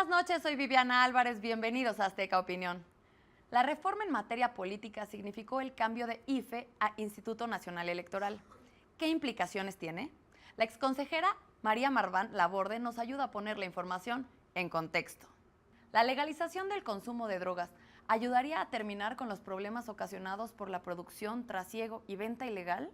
Buenas noches, soy Viviana Álvarez, bienvenidos a Azteca Opinión. La reforma en materia política significó el cambio de IFE a Instituto Nacional Electoral. ¿Qué implicaciones tiene? La exconsejera María Marván Laborde nos ayuda a poner la información en contexto. La legalización del consumo de drogas ayudaría a terminar con los problemas ocasionados por la producción, trasiego y venta ilegal.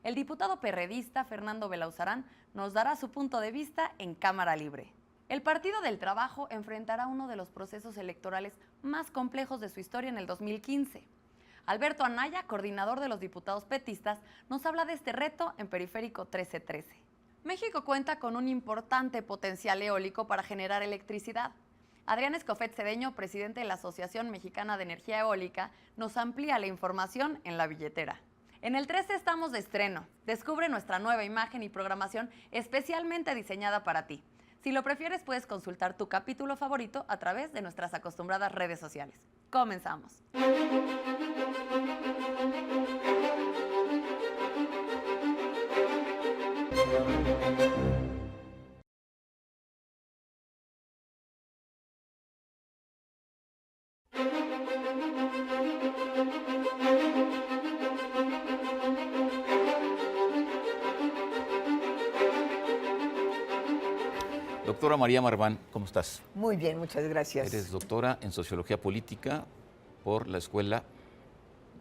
El diputado perredista Fernando Belauzarán nos dará su punto de vista en Cámara Libre. El Partido del Trabajo enfrentará uno de los procesos electorales más complejos de su historia en el 2015. Alberto Anaya, coordinador de los diputados petistas, nos habla de este reto en Periférico 1313. México cuenta con un importante potencial eólico para generar electricidad. Adrián Escofet Cedeño, presidente de la Asociación Mexicana de Energía Eólica, nos amplía la información en la billetera. En el 13 estamos de estreno. Descubre nuestra nueva imagen y programación especialmente diseñada para ti. Si lo prefieres, puedes consultar tu capítulo favorito a través de nuestras acostumbradas redes sociales. Comenzamos. Doctora María Marván, ¿cómo estás? Muy bien, muchas gracias. Eres doctora en Sociología Política por la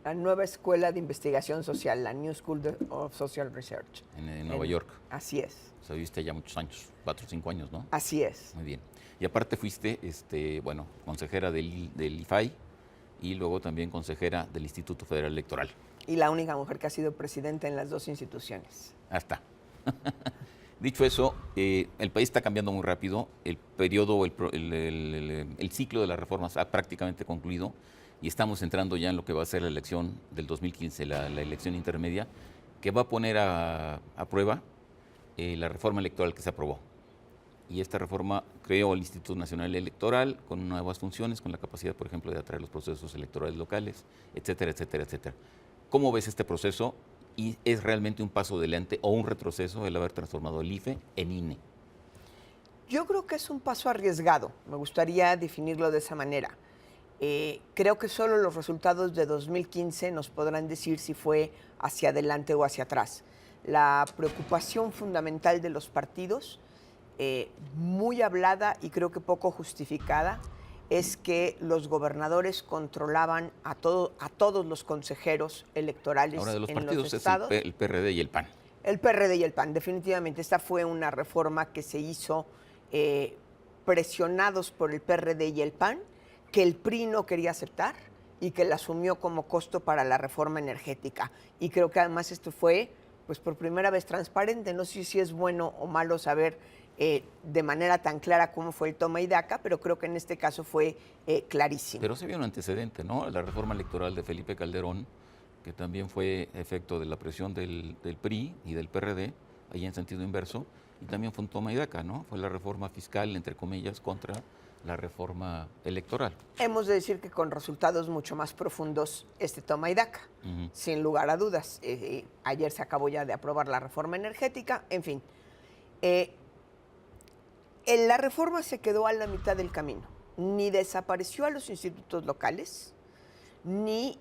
la nueva Escuela de Investigación Social, la New School of Social Research. En Nueva York. Así es. O sea, viviste allá muchos años, 4 o 5 años, ¿no? Así es. Muy bien. Y aparte fuiste, consejera del IFAI y luego también consejera del Instituto Federal Electoral. Y la única mujer que ha sido presidenta en las dos instituciones. Ah, está. Dicho eso, el país está cambiando muy rápido, el periodo, el ciclo de las reformas ha prácticamente concluido y estamos entrando ya en lo que va a ser la elección del 2015, la elección intermedia, que va a poner a prueba la reforma electoral que se aprobó. Y esta reforma creó el Instituto Nacional Electoral con nuevas funciones, con la capacidad, por ejemplo, de atraer los procesos electorales locales, etcétera, etcétera, etcétera. ¿Cómo ves este proceso? ¿Y es realmente un paso adelante o un retroceso el haber transformado el IFE en INE? Yo creo que es un paso arriesgado, me gustaría definirlo de esa manera. Creo que solo los resultados de 2015 nos podrán decir si fue hacia adelante o hacia atrás. La preocupación fundamental de los partidos, muy hablada y creo que poco justificada, es que los gobernadores controlaban a todos los consejeros electorales ahora de los en partidos los estados. Es el PRD y el PAN. El PRD y el PAN, definitivamente. Esta fue una reforma que se hizo presionados por el PRD y el PAN, que el PRI no quería aceptar y que la asumió como costo para la reforma energética. Y creo que además esto fue, pues por primera vez, transparente. No sé si es bueno o malo saber de manera tan clara cómo fue el toma y daca, pero creo que en este caso fue clarísimo. Pero se vio un antecedente, ¿no? La reforma electoral de Felipe Calderón, que también fue efecto de la presión del PRI y del PRD, ahí en sentido inverso, y también fue un toma y daca, ¿no? Fue la reforma fiscal, entre comillas, contra la reforma electoral. Hemos de decir que con resultados mucho más profundos este toma y daca, sin lugar a dudas. Ayer se acabó ya de aprobar la reforma energética, en fin. La reforma se quedó a la mitad del camino. Ni desapareció a los institutos locales, ni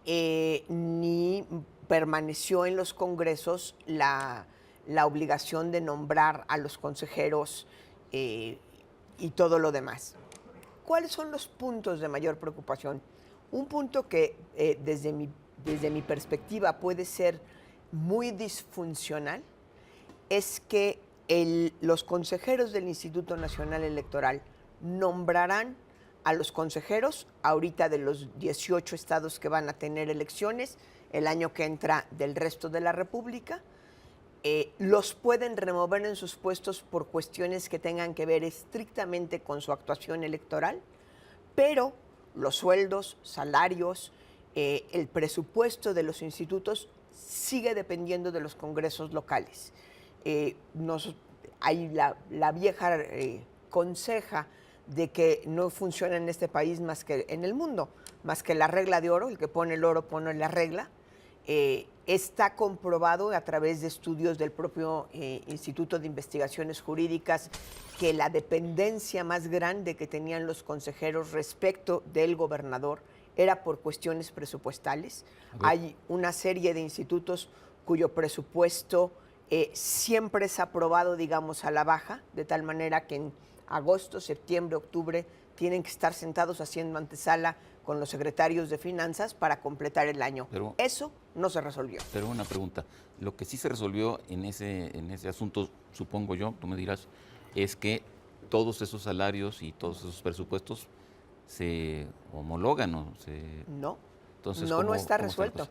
permaneció en los congresos la obligación de nombrar a los consejeros y todo lo demás. ¿Cuáles son los puntos de mayor preocupación? Un punto que desde mi perspectiva puede ser muy disfuncional es que los consejeros del Instituto Nacional Electoral nombrarán a los consejeros ahorita de los 18 estados que van a tener elecciones el año que entra del resto de la República. Los pueden remover en sus puestos por cuestiones que tengan que ver estrictamente con su actuación electoral, pero los sueldos, salarios, el presupuesto de los institutos sigue dependiendo de los congresos locales. Hay la vieja conseja de que no funciona en este país más que en el mundo, más que la regla de oro, el que pone el oro pone la regla. Está comprobado a través de estudios del propio Instituto de Investigaciones Jurídicas que la dependencia más grande que tenían los consejeros respecto del gobernador era por cuestiones presupuestales. Hay una serie de institutos cuyo presupuesto siempre es aprobado, digamos, a la baja, de tal manera que en agosto, septiembre, octubre tienen que estar sentados haciendo antesala con los secretarios de Finanzas para completar el año. Pero eso no se resolvió. Pero una pregunta, lo que sí se resolvió en ese asunto, supongo yo, tú me dirás, es que todos esos salarios y todos esos presupuestos se homologan, ¿no? No, Entonces, no está ¿cómo está la resuelto. cosa?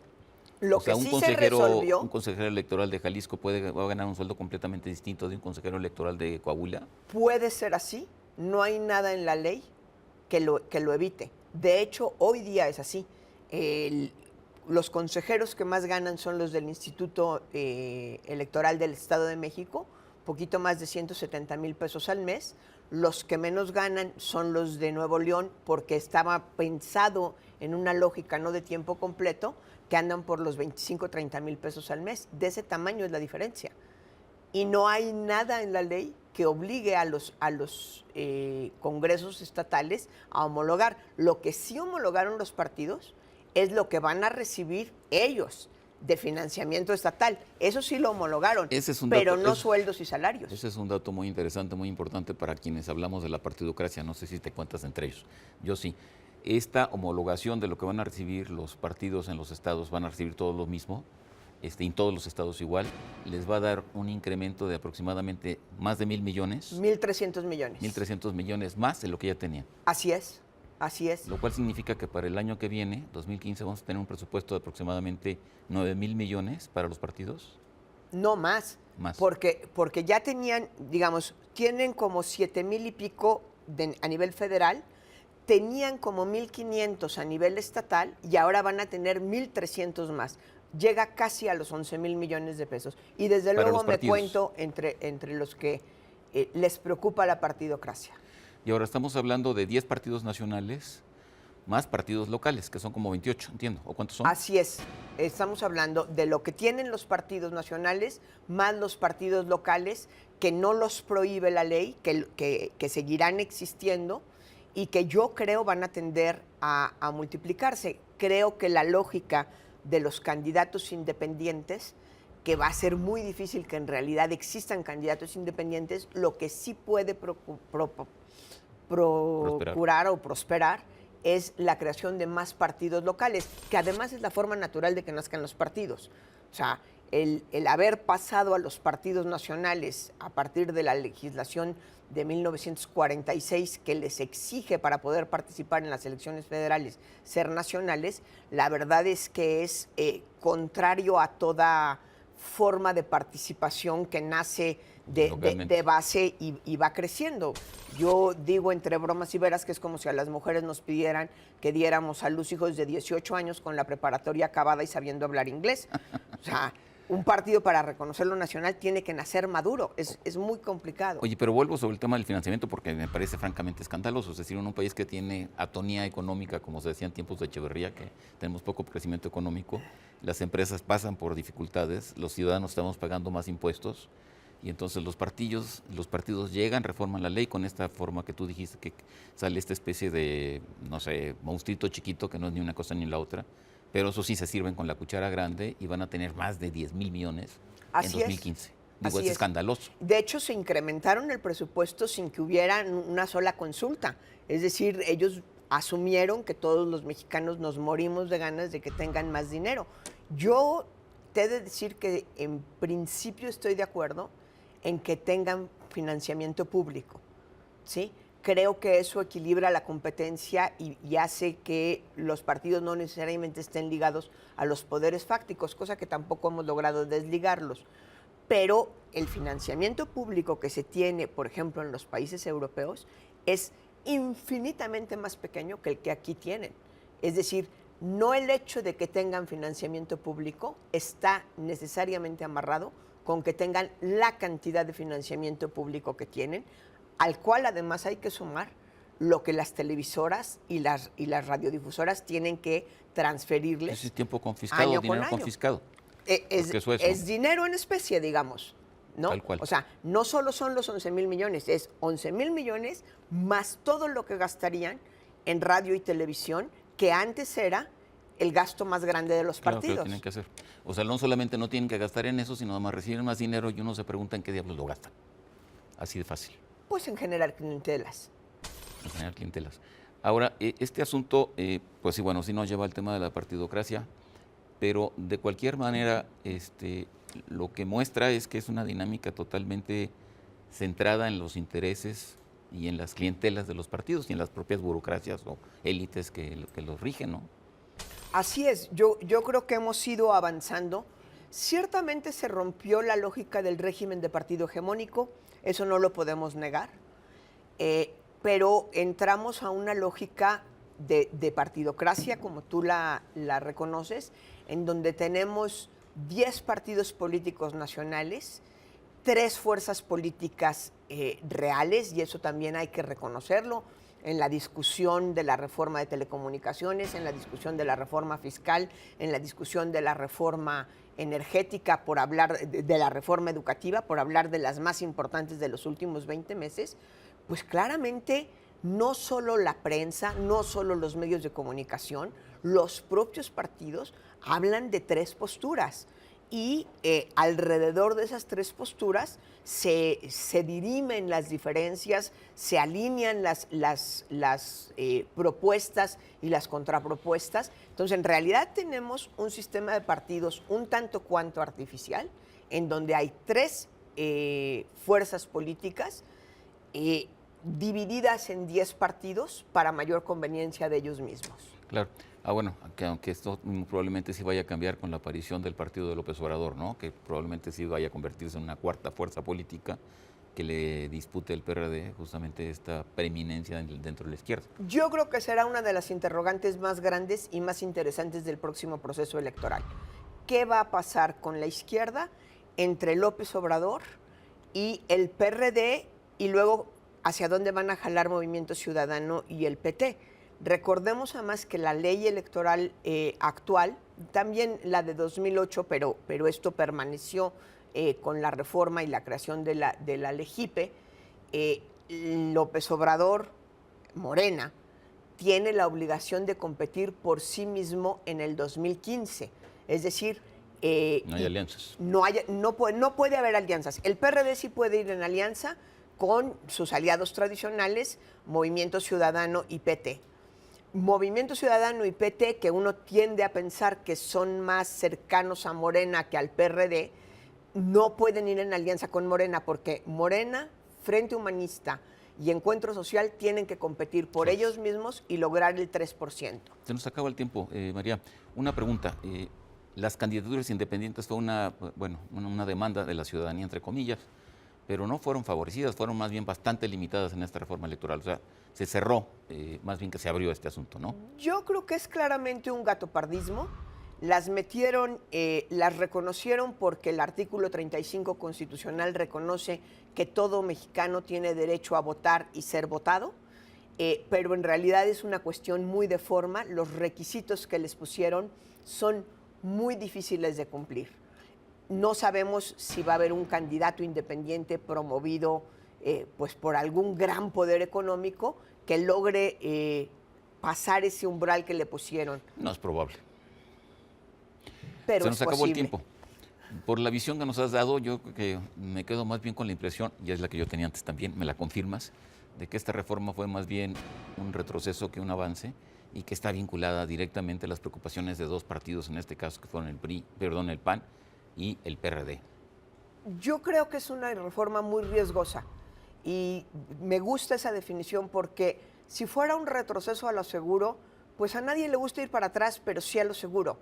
Lo O sea, que sí se resolvió, un consejero electoral de Jalisco va a ganar un sueldo completamente distinto de un consejero electoral de Coahuila. puede ser así, no hay nada en la ley que lo evite. De hecho, hoy día es así. Los consejeros que más ganan son los del Instituto Electoral del Estado de México, poquito más de 170,000 pesos al mes. Los que menos ganan son los de Nuevo León, porque estaba pensado en una lógica no de tiempo completo, que andan por los 25, 30,000 pesos al mes. De ese tamaño es la diferencia. Y no hay nada en la ley que obligue a los congresos estatales a homologar. Lo que sí homologaron los partidos es lo que van a recibir ellos de financiamiento estatal. Eso sí lo homologaron, pero no sueldos y salarios. Ese es un dato muy interesante, muy importante para quienes hablamos de la partidocracia. No sé si te cuentas entre ellos. Yo sí. Esta homologación de lo que van a recibir los partidos en los estados, van a recibir todos lo mismo, en todos los estados igual, les va a dar un incremento de aproximadamente más de 1,000 millones. 1,300 millones. 1,300 millones más de lo que ya tenían. Así es, así es. Lo cual significa que para el año que viene, 2015, vamos a tener un presupuesto de aproximadamente 9,000 millones para los partidos. No más. Más. Porque ya tenían, digamos, tienen como 7,000 y pico a nivel federal, tenían como 1,500 a nivel estatal y ahora van a tener 1,300 más. Llega casi a los 11,000 millones de pesos. Y desde luego me cuento entre los que les preocupa la partidocracia. Y ahora estamos hablando de 10 partidos nacionales más partidos locales, que son como 28, entiendo. ¿O cuántos son? Así es. Estamos hablando de lo que tienen los partidos nacionales más los partidos locales, que no los prohíbe la ley, que seguirán existiendo y que yo creo van a tender a multiplicarse. Creo que la lógica de los candidatos independientes, que va a ser muy difícil que en realidad existan candidatos independientes, lo que sí puede procurar o prosperar es la creación de más partidos locales, que además es la forma natural de que nazcan los partidos. O sea, el haber pasado a los partidos nacionales a partir de la legislación de 1946 que les exige para poder participar en las elecciones federales ser nacionales, la verdad es que es contrario a toda forma de participación que nace de base y va creciendo. Yo digo entre bromas y veras que es como si a las mujeres nos pidieran que diéramos a luz hijos de 18 años con la preparatoria acabada y sabiendo hablar inglés. O sea, un partido para reconocer lo nacional tiene que nacer maduro, es muy complicado. Oye, pero vuelvo sobre el tema del financiamiento porque me parece francamente escandaloso. Es decir, en un país que tiene atonía económica, como se decía en tiempos de Echeverría, que tenemos poco crecimiento económico, las empresas pasan por dificultades, los ciudadanos estamos pagando más impuestos y entonces los partidos llegan, reforman la ley con esta forma que tú dijiste, que sale esta especie de, no sé, monstruito chiquito que no es ni una cosa ni la otra. Pero eso sí se sirven con la cuchara grande y van a tener más de 10,000 millones en 2015. Digo, es escandaloso. De hecho, se incrementaron el presupuesto sin que hubiera una sola consulta. Es decir, ellos asumieron que todos los mexicanos nos morimos de ganas de que tengan más dinero. Yo te he de decir que en principio estoy de acuerdo en que tengan financiamiento público, ¿sí? Creo que eso equilibra la competencia y hace que los partidos no necesariamente estén ligados a los poderes fácticos, cosa que tampoco hemos logrado desligarlos. Pero el financiamiento público que se tiene, por ejemplo, en los países europeos, es infinitamente más pequeño que el que aquí tienen. Es decir, no el hecho de que tengan financiamiento público está necesariamente amarrado con que tengan la cantidad de financiamiento público que tienen, al cual además hay que sumar lo que las televisoras y las radiodifusoras tienen que transferirles. Ese tiempo confiscado, dinero confiscado. Porque eso es, ¿no? Es dinero en especie, digamos, ¿no? Tal cual. O sea, no solo son los 11,000 millones, es 11,000 millones más todo lo que gastarían en radio y televisión, que antes era el gasto más grande de los Claro que lo partidos. tienen que hacer. O sea, no solamente no tienen que gastar en eso, sino además reciben más dinero y uno se pregunta en qué diablos lo gastan. Así de fácil, Pues en generar clientelas. en generar clientelas. Ahora, este asunto, pues sí, bueno, sí nos lleva al tema de la partidocracia, pero de cualquier manera, lo que muestra es que es una dinámica totalmente centrada en los intereses y en las clientelas de los partidos y en las propias burocracias o élites que los rigen, ¿no? Así es, yo creo que hemos ido avanzando. Ciertamente se rompió la lógica del régimen de partido hegemónico, eso no lo podemos negar, pero entramos a una lógica de partidocracia, como tú la reconoces, en donde tenemos 10 partidos políticos nacionales, 3 fuerzas políticas reales, y eso también hay que reconocerlo, en la discusión de la reforma de telecomunicaciones, en la discusión de la reforma fiscal, en la discusión de la reforma energética, por hablar de la reforma educativa, por hablar de las más importantes de los últimos 20 meses, pues claramente no solo la prensa, no solo los medios de comunicación, los propios partidos hablan de 3 posturas. Y alrededor de esas 3 posturas se dirimen las diferencias, se alinean las propuestas y las contrapropuestas. Entonces, en realidad tenemos un sistema de partidos un tanto cuanto artificial, en donde hay 3 fuerzas políticas divididas en 10 partidos para mayor conveniencia de ellos mismos. Claro. Bueno, aunque esto probablemente sí vaya a cambiar con la aparición del partido de López Obrador, ¿no? Que probablemente sí vaya a convertirse en una cuarta fuerza política que le dispute el PRD justamente esta preeminencia dentro de la izquierda. Yo creo que será una de las interrogantes más grandes y más interesantes del próximo proceso electoral. ¿Qué va a pasar con la izquierda entre López Obrador y el PRD, y luego hacia dónde van a jalar Movimiento Ciudadano y el PT? Recordemos además que la ley electoral actual, también la de 2008, pero esto permaneció con la reforma y la creación de la LEGIPE, López Obrador, Morena, tiene la obligación de competir por sí mismo en el 2015. Es decir, No hay alianzas. no puede haber alianzas. El PRD sí puede ir en alianza con sus aliados tradicionales, Movimiento Ciudadano y PT. Movimiento Ciudadano y PT, que uno tiende a pensar que son más cercanos a Morena que al PRD, no pueden ir en alianza con Morena, porque Morena, Frente Humanista y Encuentro Social tienen que competir por ellos mismos y lograr el 3%. Se nos acaba el tiempo, María. Una pregunta. Las candidaturas independientes fue una demanda de la ciudadanía, entre comillas, pero no fueron favorecidas, fueron más bien bastante limitadas en esta reforma electoral. O sea, se cerró, más bien que se abrió este asunto, ¿no? Yo creo que es claramente un gatopardismo. Las metieron, las reconocieron porque el artículo 35 constitucional reconoce que todo mexicano tiene derecho a votar y ser votado, pero en realidad es una cuestión muy de forma. Los requisitos que les pusieron son muy difíciles de cumplir. No sabemos si va a haber un candidato independiente promovido pues por algún gran poder económico que logre pasar ese umbral que le pusieron. No es probable. Pero se nos es acabó el posible. tiempo. Por la visión que nos has dado, yo creo que me quedo más bien con la impresión, y es la que yo tenía antes también, me la confirmas, de que esta reforma fue más bien un retroceso que un avance y que está vinculada directamente a las preocupaciones de 2 partidos, en este caso que fueron el PAN y el PRD. Yo creo que es una reforma muy riesgosa y me gusta esa definición, porque si fuera un retroceso a lo seguro, pues a nadie le gusta ir para atrás, pero sí a lo seguro.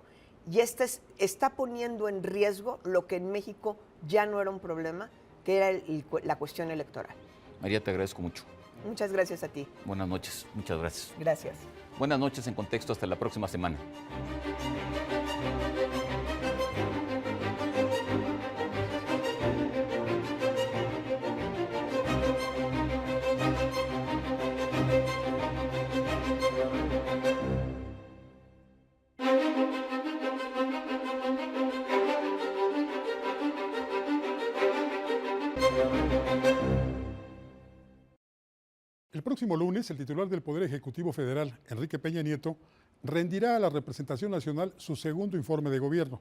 Y está poniendo en riesgo lo que en México ya no era un problema, que era la cuestión electoral. María, te agradezco mucho. Muchas gracias a ti. Buenas noches, muchas gracias. Gracias. Buenas noches en Contexto, hasta la próxima semana. El próximo lunes, el titular del Poder Ejecutivo Federal, Enrique Peña Nieto, rendirá a la representación nacional su segundo informe de gobierno.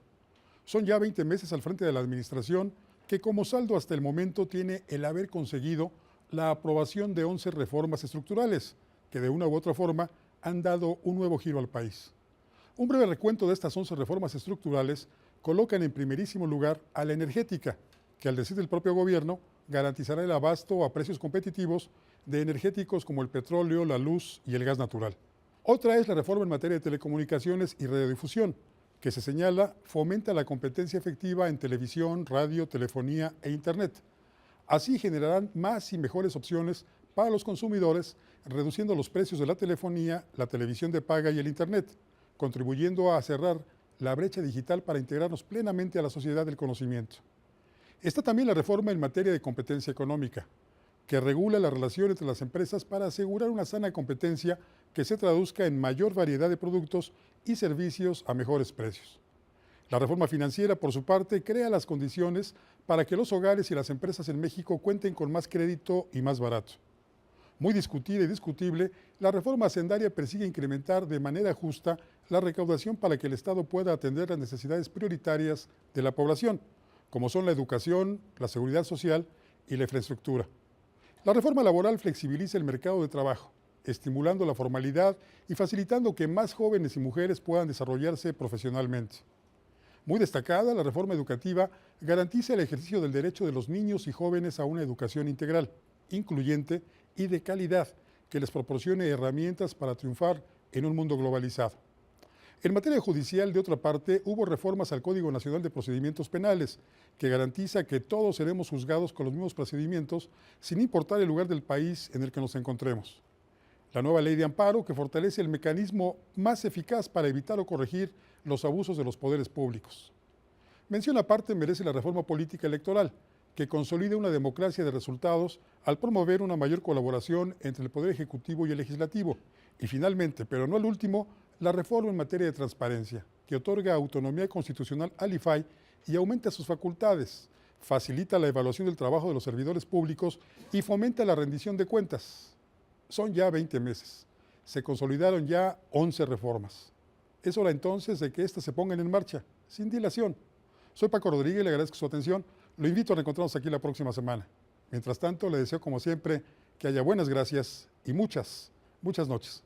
Son ya 20 meses al frente de la administración que como saldo hasta el momento tiene el haber conseguido la aprobación de 11 reformas estructurales que de una u otra forma han dado un nuevo giro al país. Un breve recuento de estas 11 reformas estructurales colocan en primerísimo lugar a la energética, que al decir del propio gobierno garantizará el abasto a precios competitivos de energéticos como el petróleo, la luz y el gas natural. Otra es la reforma en materia de telecomunicaciones y radiodifusión, que se señala fomenta la competencia efectiva en televisión, radio, telefonía e internet. Así generarán más y mejores opciones para los consumidores, reduciendo los precios de la telefonía, la televisión de paga y el internet, contribuyendo a cerrar la brecha digital para integrarnos plenamente a la sociedad del conocimiento. Está también la reforma en materia de competencia económica, que regula la relación entre las empresas para asegurar una sana competencia que se traduzca en mayor variedad de productos y servicios a mejores precios. La reforma financiera, por su parte, crea las condiciones para que los hogares y las empresas en México cuenten con más crédito y más barato. Muy discutida y discutible, la reforma hacendaria persigue incrementar de manera justa la recaudación para que el Estado pueda atender las necesidades prioritarias de la población, como son la educación, la seguridad social y la infraestructura. La reforma laboral flexibiliza el mercado de trabajo, estimulando la formalidad y facilitando que más jóvenes y mujeres puedan desarrollarse profesionalmente. Muy destacada, la reforma educativa garantiza el ejercicio del derecho de los niños y jóvenes a una educación integral, incluyente y de calidad, que les proporcione herramientas para triunfar en un mundo globalizado. En materia judicial, de otra parte, hubo reformas al Código Nacional de Procedimientos Penales, que garantiza que todos seremos juzgados con los mismos procedimientos, sin importar el lugar del país en el que nos encontremos. La nueva ley de amparo, que fortalece el mecanismo más eficaz para evitar o corregir los abusos de los poderes públicos. Mención aparte merece la reforma política electoral, que consolida una democracia de resultados al promover una mayor colaboración entre el Poder Ejecutivo y el Legislativo. Y finalmente, pero no al último, la reforma en materia de transparencia, que otorga autonomía constitucional al IFAI y aumenta sus facultades, facilita la evaluación del trabajo de los servidores públicos y fomenta la rendición de cuentas. Son ya 20 meses. Se consolidaron ya 11 reformas. Es hora entonces de que éstas se pongan en marcha, sin dilación. Soy Paco Rodríguez y le agradezco su atención. Lo invito a reencontrarnos aquí la próxima semana. Mientras tanto, le deseo como siempre que haya buenas gracias y muchas noches.